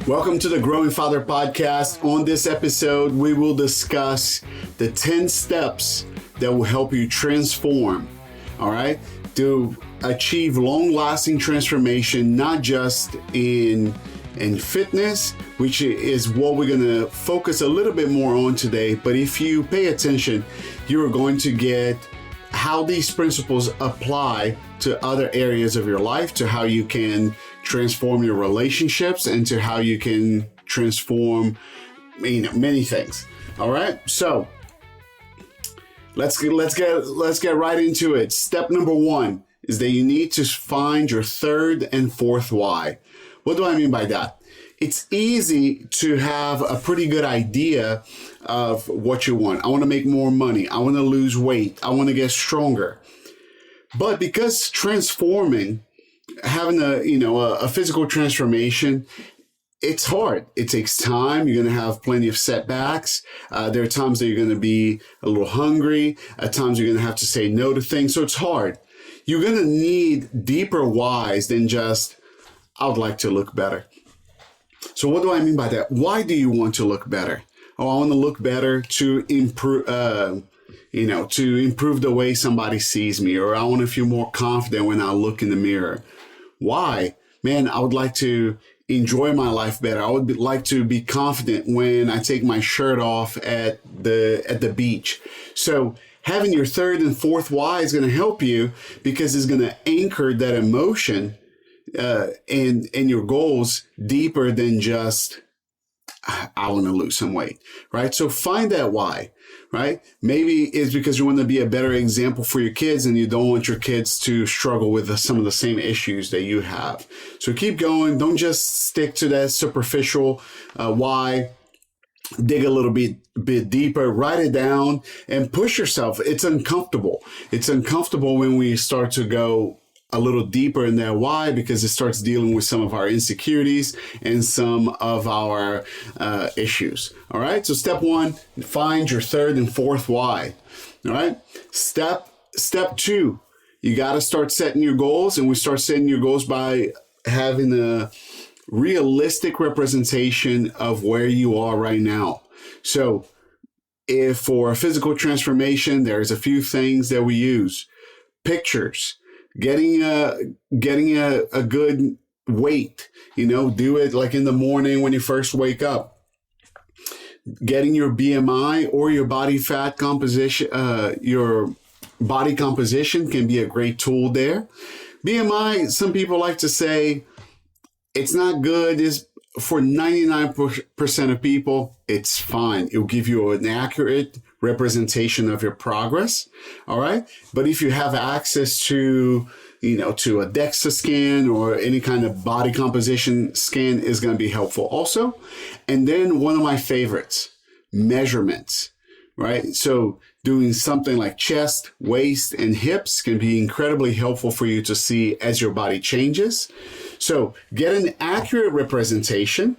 Welcome to the Growing Father Podcast. On this episode, we will discuss the 10 steps that will help you transform, all right, to achieve long-lasting transformation, not just in fitness, which is what we're going to focus a little bit more on today. But if you pay attention, you're going to get how these principles apply to other areas of your life, to how you can transform your relationships, and to how you can transform many things. All right, so let's get right into it. Step number 1 is that you need to find your third and fourth why. What do I mean by that? It's easy to have a pretty good idea of what you want. I want to make more money. I want to lose weight. I want to get stronger. But because transforming, having a physical transformation, it's hard. It takes time. You're going to have plenty of setbacks. There are times that you're going to be a little hungry. At times you're going to have to say no to things. So it's hard. You're going to need deeper whys than just, I would like to look better. So what do I mean by that? Why do you want to look better? Oh, I want to look better to improve, to improve the way somebody sees me, or I want to feel more confident when I look in the mirror. Why? Man, I would like to enjoy my life better. I would like to be confident when I take my shirt off at the beach. So having your third and fourth why is going to help you, because it's going to anchor that emotion and your goals deeper than just, I want to lose some weight, right? So find that why, right? Maybe it's because you want to be a better example for your kids and you don't want your kids to struggle with some of the same issues that you have. So keep going. Don't just stick to that superficial why. Dig a little bit deeper, write it down, and push yourself. It's uncomfortable. It's uncomfortable when we start to go a little deeper in that why, because it starts dealing with some of our insecurities and some of our issues. All right. So step 1, find your third and fourth why. All right. Step 2, you got to start setting your goals, and we start setting your goals by having a realistic representation of where you are right now. So if for a physical transformation, there's a few things that we use. Pictures. Getting a good weight, do it like in the morning when you first wake up. Getting your BMI or your body fat composition, your body composition can be a great tool there. BMI, some people like to say it's not good. Is for 99% of people, it's fine. It'll give you an accurate representation of your progress. All right. But if you have access to a DEXA scan or any kind of body composition scan, is going to be helpful also. And then one of my favorites, measurements, right? So doing something like chest, waist, and hips can be incredibly helpful for you to see as your body changes. So get an accurate representation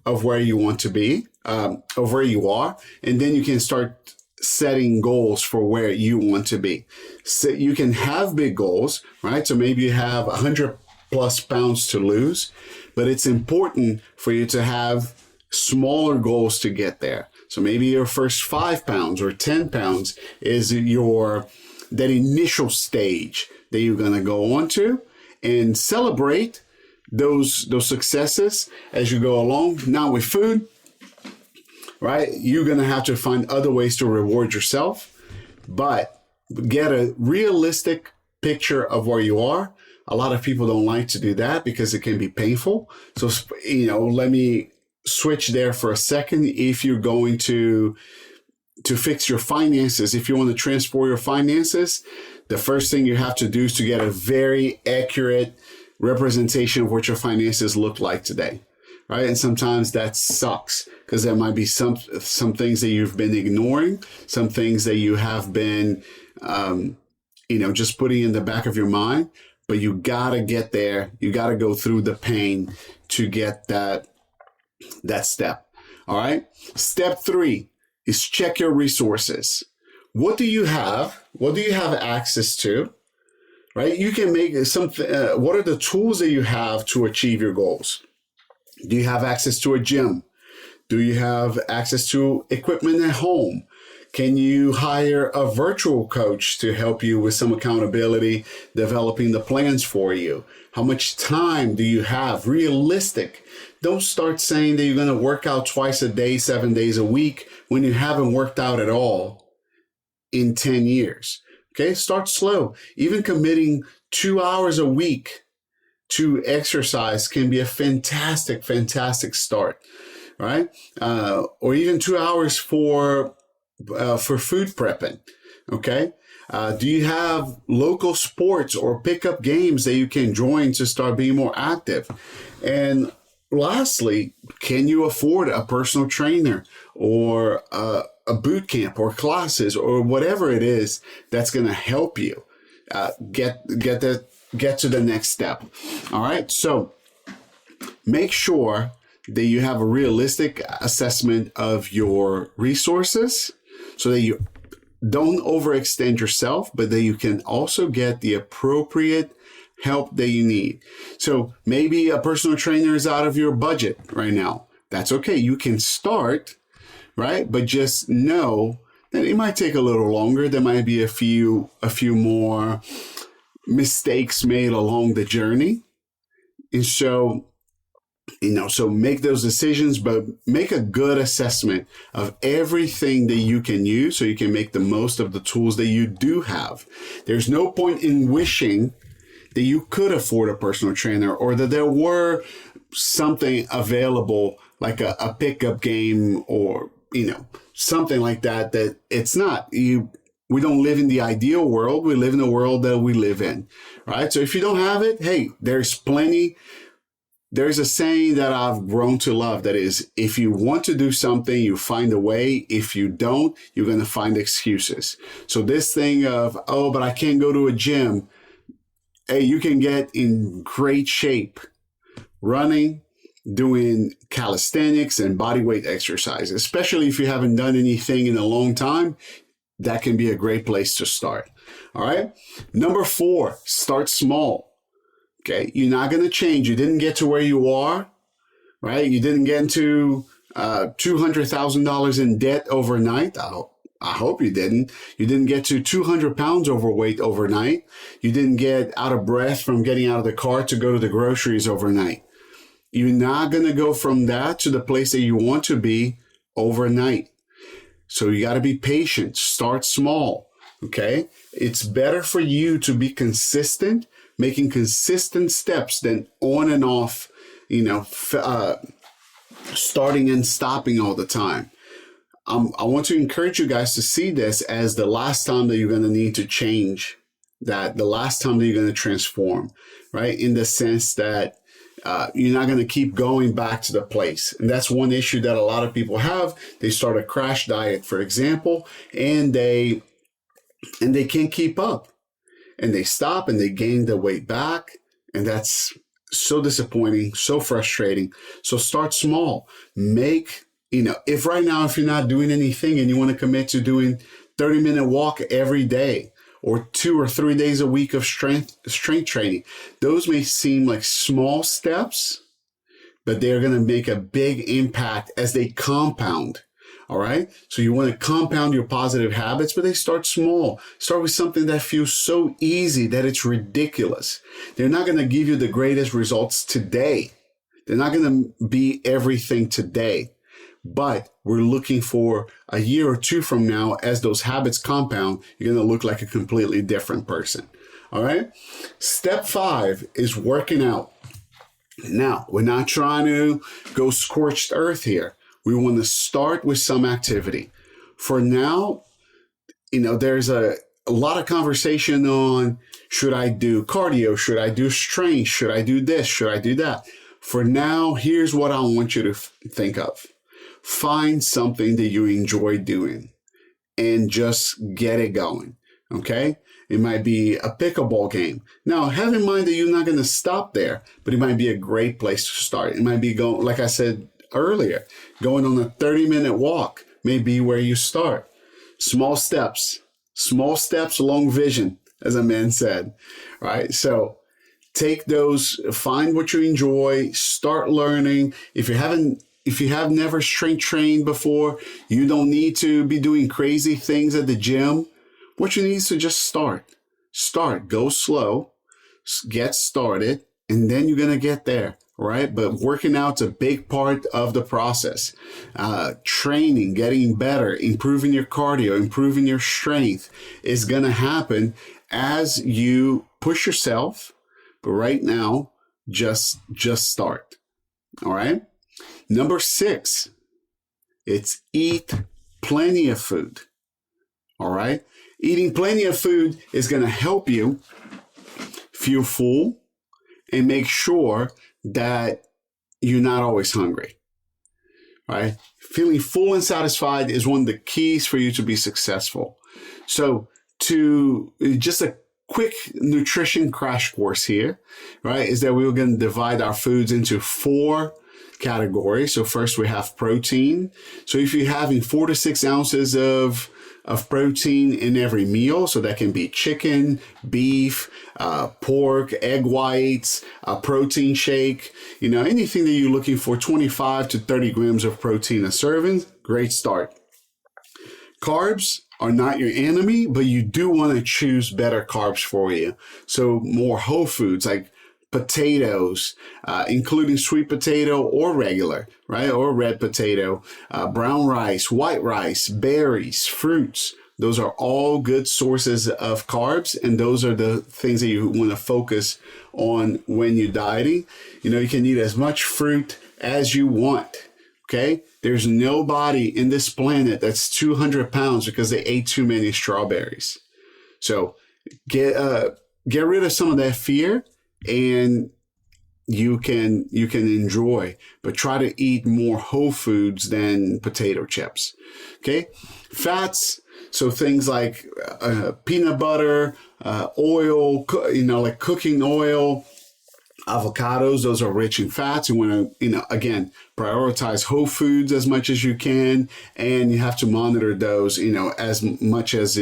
of where you want to be, of where you are, and then you can start setting goals for where you want to be. So you can have big goals, right? So maybe you have 100 plus pounds to lose, but it's important for you to have smaller goals to get there. So maybe your first 5 pounds or 10 pounds is that initial stage that you're going to go on to, and celebrate those successes as you go along. Now with food, right? You're going to have to find other ways to reward yourself, but get a realistic picture of where you are. A lot of people don't like to do that because it can be painful. So, let me switch there for a second. If you're going to fix your finances, if you want to transform your finances, the first thing you have to do is to get a very accurate representation of what your finances look like today, right? And sometimes that sucks because there might be some things that you've been ignoring, some things that you have been, just putting in the back of your mind. But you gotta get there. You gotta go through the pain to get that step. All right. Step 3, is check your resources. What do you have? What do you have access to? Right? You can make something. What are the tools that you have to achieve your goals? Do you have access to a gym? Do you have access to equipment at home? Can you hire a virtual coach to help you with some accountability, developing the plans for you? How much time do you have? Realistic. Don't start saying that you're going to work out twice a day, 7 days a week when you haven't worked out at all in 10 years. Okay, start slow. Even committing 2 hours a week to exercise can be a fantastic start, right? Or even 2 hours for food prepping. Okay. Do you have local sports or pickup games that you can join to start being more active? And lastly, can you afford a personal trainer or a boot camp or classes or whatever it is that's going to help you get to the next step? All right. So make sure that you have a realistic assessment of your resources so that you don't overextend yourself, but that you can also get the appropriate help that you need. So maybe a personal trainer is out of your budget right now. That's okay. You can start, right? But just know that it might take a little longer. There might be a few more mistakes made along the journey. And so, so make those decisions, but make a good assessment of everything that you can use so you can make the most of the tools that you do have. There's no point in wishing that you could afford a personal trainer or that there were something available like a pickup game or, something like that it's not. We don't live in the ideal world. We live in the world that we live in, right? So if you don't have it, hey, there's plenty. There's a saying that I've grown to love that is, if you want to do something, you find a way. If you don't, you're going to find excuses. So this thing of, but I can't go to a gym. Hey, you can get in great shape running, doing calisthenics and body weight exercise, especially if you haven't done anything in a long time. That can be a great place to start. All right. Number 4, start small. Okay, you're not going to change. You didn't get to where you are, right? You didn't get into $200,000 in debt overnight. I hope you didn't. You didn't get to 200 pounds overweight overnight. You didn't get out of breath from getting out of the car to go to the groceries overnight. You're not going to go from that to the place that you want to be overnight. So you got to be patient. Start small, okay? It's better for you to be consistent, making consistent steps than on and off, starting and stopping all the time. I want to encourage you guys to see this as the last time that you're going to need to change that, the last time that you're going to transform, right? In the sense that you're not going to keep going back to the place. And that's one issue that a lot of people have. They start a crash diet, for example, and they can't keep up. And they stop and they gain the weight back. And that's so disappointing, so frustrating. So start small. If right now, if you're not doing anything and you want to commit to doing 30-minute walk every day or 2 or 3 days a week of strength training, those may seem like small steps, but they're going to make a big impact as they compound. All right. So you want to compound your positive habits, but they start small. Start with something that feels so easy that it's ridiculous. They're not going to give you the greatest results today. They're not going to be everything today, but we're looking for a year or 2 from now, as those habits compound, you're going to look like a completely different person. All right. Step 5 is working out. Now, we're not trying to go scorched earth here. We want to start with some activity. For now, there's a lot of conversation on, should I do cardio? Should I do strength? Should I do this? Should I do that? For now, here's what I want you to think of. Find something that you enjoy doing and just get it going. Okay? It might be a pickleball game. Now, have in mind that you're not going to stop there, but it might be a great place to start. It might be going, like I said earlier, going on a 30-minute walk. may be where you start. Small steps, long vision, as a man said, right? So take those, find what you enjoy, start learning. If you have never strength trained before, you don't need to be doing crazy things at the gym. What you need is to just start, go slow, get started, and then you're going to get there. Right? But working out's a big part of the process. Training, getting better, improving your cardio, improving your strength is going to happen as you push yourself. But right now, just start. All right. Number 6, it's eat plenty of food. All right. Eating plenty of food is going to help you feel full and make sure that you're not always hungry, right? Feeling full and satisfied is one of the keys for you to be successful. So to just a quick nutrition crash course here, right, is that we're going to divide our foods into 4 categories. So first we have protein. So if you're having 4 to 6 ounces of protein in every meal. So that can be chicken, beef, pork, egg whites, a protein shake, anything that you're looking for, 25 to 30 grams of protein a serving. Great start. Carbs are not your enemy, but you do want to choose better carbs for you. So more whole foods like potatoes, including sweet potato or regular, right? Or red potato, brown rice, white rice, berries, fruits. Those are all good sources of carbs. And those are the things that you want to focus on when you're dieting. You can eat as much fruit as you want. Okay. There's nobody in this planet that's 200 pounds because they ate too many strawberries. So get rid of some of that fear, and you can enjoy, but try to eat more whole foods than potato chips. Okay. Fats. So things like peanut butter, oil, like cooking oil, avocados, those are rich in fats. You want to, again, prioritize whole foods as much as you can. And you have to monitor those, as much as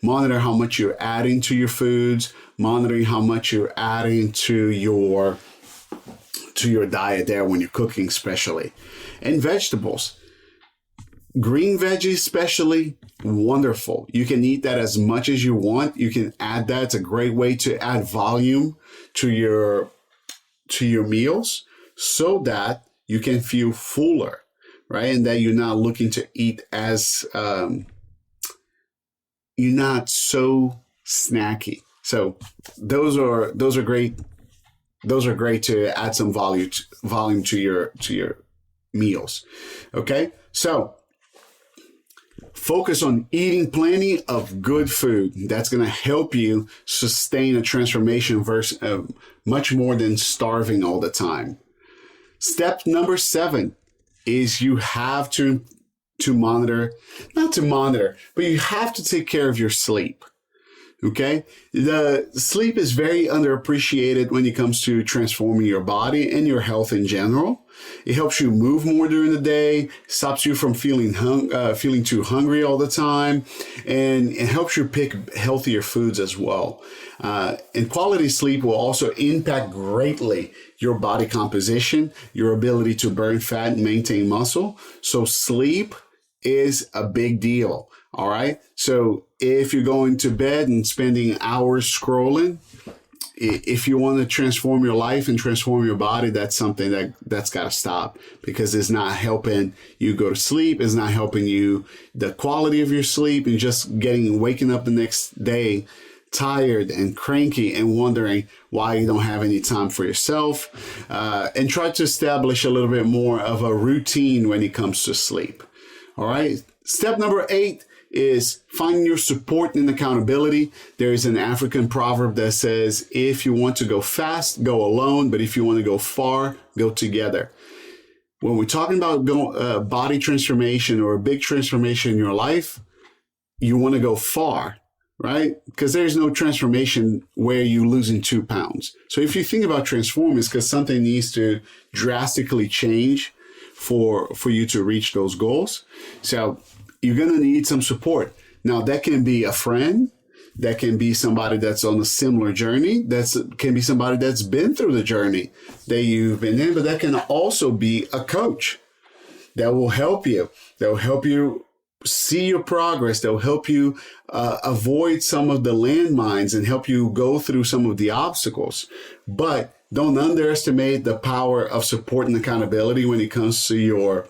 monitor how much you're adding to your foods, monitoring how much you're adding to your diet there when you're cooking, especially. And vegetables. Green veggies especially, wonderful. You can eat that as much as you want. You can add that. It's a great way to add volume to your meals so that you can feel fuller, right? And that you're not looking to eat as, you're not so snacky. So those are great. Those are great to add some volume to your meals. Okay. So focus on eating plenty of good food. That's going to help you sustain a transformation versus much more than starving all the time. Step number 7 is you have to monitor, not to monitor, but you have to take care of your sleep. Okay. The sleep is very underappreciated when it comes to transforming your body and your health in general. It helps you move more during the day, stops you from feeling too hungry all the time, and it helps you pick healthier foods as well. And quality sleep will also impact greatly your body composition, your ability to burn fat and maintain muscle. So sleep is a big deal. All right. So if you're going to bed and spending hours scrolling, if you want to transform your life and transform your body, that's something that's got to stop, because it's not helping you go to sleep. It's not helping you, the quality of your sleep, and just waking up the next day tired and cranky and wondering why you don't have any time for yourself, and try to establish a little bit more of a routine when it comes to sleep. All right. Step number 8 is finding your support and accountability. There is an African proverb that says, if you want to go fast, go alone. But if you want to go far, go together. When we're talking about body transformation or a big transformation in your life, you want to go far, right? Because there's no transformation where you're losing 2 pounds. So if you think about transforming, it's because something needs to drastically change for you to reach those goals. So you're going to need some support. Now, that can be a friend. That can be somebody that's on a similar journey. That can be somebody that's been through the journey that you've been in. But that can also be a coach that will help you. That will help you see your progress. That will help you avoid some of the landmines and help you go through some of the obstacles. But don't underestimate the power of support and accountability when it comes to your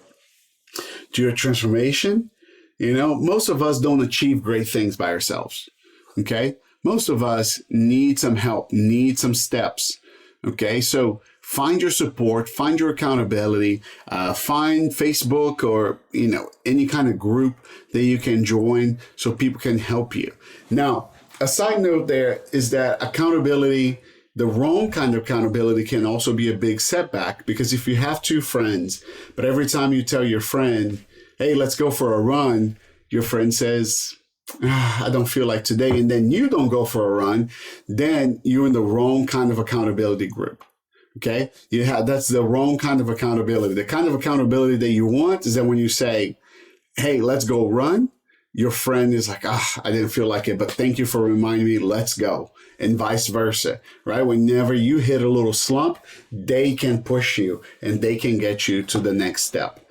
transformation. You know, most of us don't achieve great things by ourselves. Okay. Most of us need some help, need some steps. Okay. So find your support, find your accountability, find Facebook or, you know, any kind of group that you can join so people can help you. Now, a side note there is that accountability, the wrong kind of accountability can also be a big setback, because if you have two friends, but every time you tell your friend, hey, let's go for a run, your friend says, I don't feel like today, and then you don't go for a run, then you're in the wrong kind of accountability group. Okay? That's the wrong kind of accountability. The kind of accountability that you want is that when you say, hey, let's go run, your friend is like, I didn't feel like it, but thank you for reminding me, let's go. And vice versa, right? Whenever you hit a little slump, they can push you and they can get you to the next step.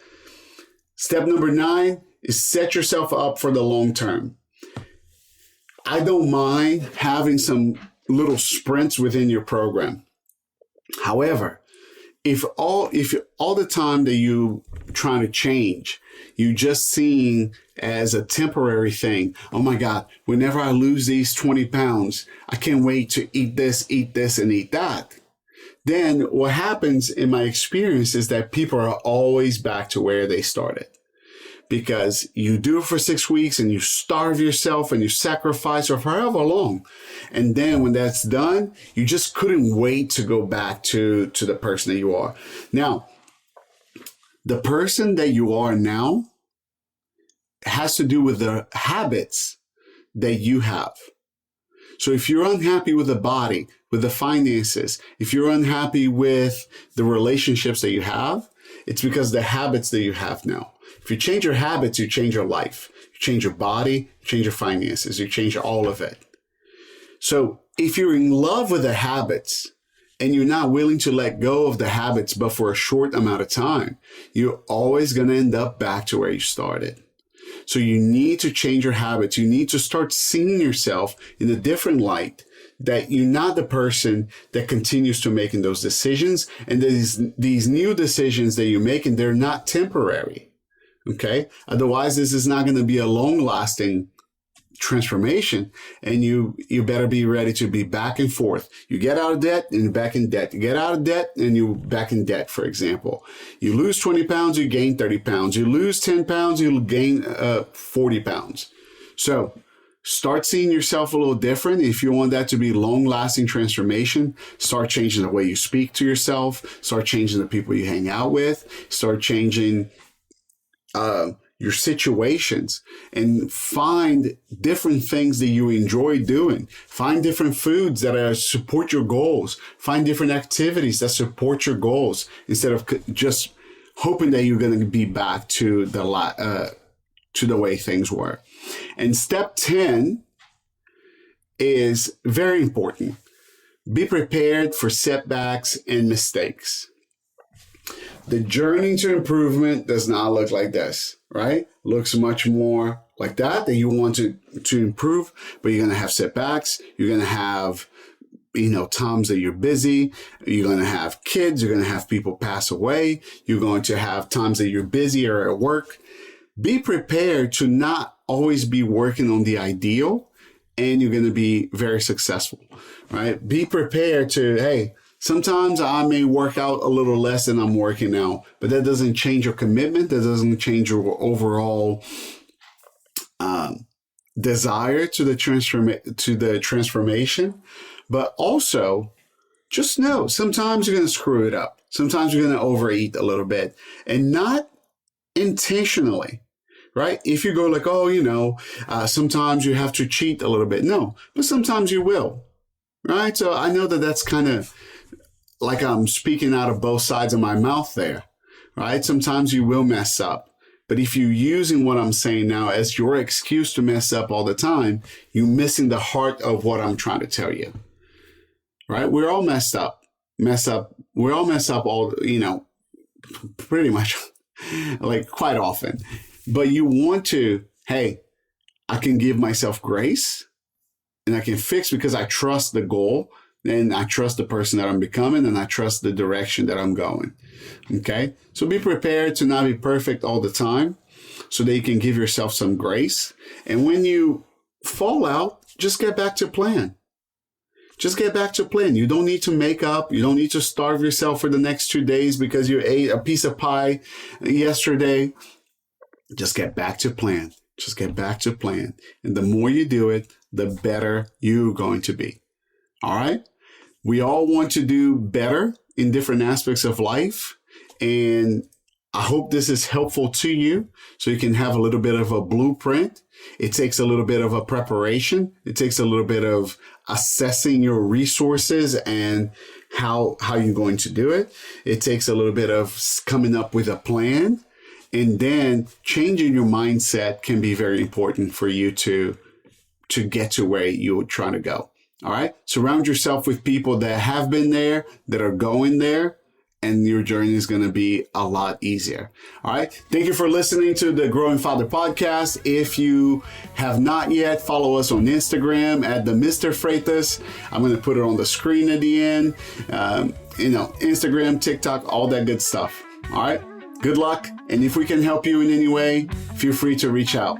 Step number 9 is set yourself up for the long term. I don't mind having some little sprints within your program. However, if all the time that you trying to change, you just seeing as a temporary thing, oh my God, whenever I lose these 20 pounds, I can't wait to eat this, and eat that. Then what happens in my experience is that people are always back to where they started. Because you do it for 6 weeks and you starve yourself and you sacrifice for however long. And then when that's done, you just couldn't wait to go back to the person that you are. Now, the person that you are now has to do with the habits that you have. So if you're unhappy with the body, with the finances, if you're unhappy with the relationships that you have, it's because the habits that you have now. If you change your habits, you change your life. You change your body, you change your finances, you change all of it. So if you're in love with the habits and you're not willing to let go of the habits, but for a short amount of time, you're always going to end up back to where you started. So you need to change your habits. You need to start seeing yourself in a different light, that you're not the person that continues to making those decisions. And these new decisions that you're making, they're not temporary. Okay. Otherwise, this is not going to be a long lasting transformation. And you better be ready to be back and forth. You get out of debt and you're back in debt. You get out of debt and you're back in debt, for example. You lose 20 pounds, you gain 30 pounds. You lose 10 pounds, you gain 40 pounds. So start seeing yourself a little different. If you want that to be long-lasting transformation, start changing the way you speak to yourself. Start changing the people you hang out with. Start changing your situations, and find different things that you enjoy doing. Find different foods that support your goals. Find different activities that support your goals, instead of just hoping that you're going to be back to the way things were. And step 10 is very important. Be prepared for setbacks and mistakes. The journey to improvement does not look like this, right? Looks much more like that you want to improve, but you're going to have setbacks. You're going to have, times that you're busy. You're going to have kids. You're going to have people pass away. You're going to have times that you're busy or at work. Be prepared to not always be working on the ideal, and you're going to be very successful, right? Be prepared to, sometimes I may work out a little less than I'm working now, but that doesn't change your commitment. That doesn't change your overall desire to the transformation. But also, just know sometimes you're going to screw it up. Sometimes you're going to overeat a little bit, and not intentionally, right? If you go like, sometimes you have to cheat a little bit. No, but sometimes you will, right? So I know that that's kind of like I'm speaking out of both sides of my mouth there, right? Sometimes you will mess up. But if you're using what I'm saying now as your excuse to mess up all the time, you're missing the heart of what I'm trying to tell you, right? We're all messed up. We all mess up all, pretty much like quite often. But you want to, hey, I can give myself grace and I can fix because I trust the goal and I trust the person that I'm becoming and I trust the direction that I'm going. Okay. So be prepared to not be perfect all the time so that you can give yourself some grace. And when you fall out, just get back to plan. Just get back to plan. You don't need to make up. You don't need to starve yourself for the next 2 days because you ate a piece of pie yesterday. Just get back to plan. Just get back to plan. And the more you do it, the better you're going to be. All right? We all want to do better in different aspects of life. And I hope this is helpful to you so you can have a little bit of a blueprint. It takes a little bit of a preparation. It takes a little bit of assessing your resources and how you're going to do it. It takes a little bit of coming up with a plan. And then changing your mindset can be very important for you to get to where you're trying to go. All right. Surround yourself with people that have been there, that are going there, and your journey is going to be a lot easier. All right. Thank you for listening to the Growing Father podcast. If you have not yet, follow us on Instagram at the Mr. Freitas. I'm going to put it on the screen at the end. Instagram, TikTok, all that good stuff. All right. Good luck. And if we can help you in any way, feel free to reach out.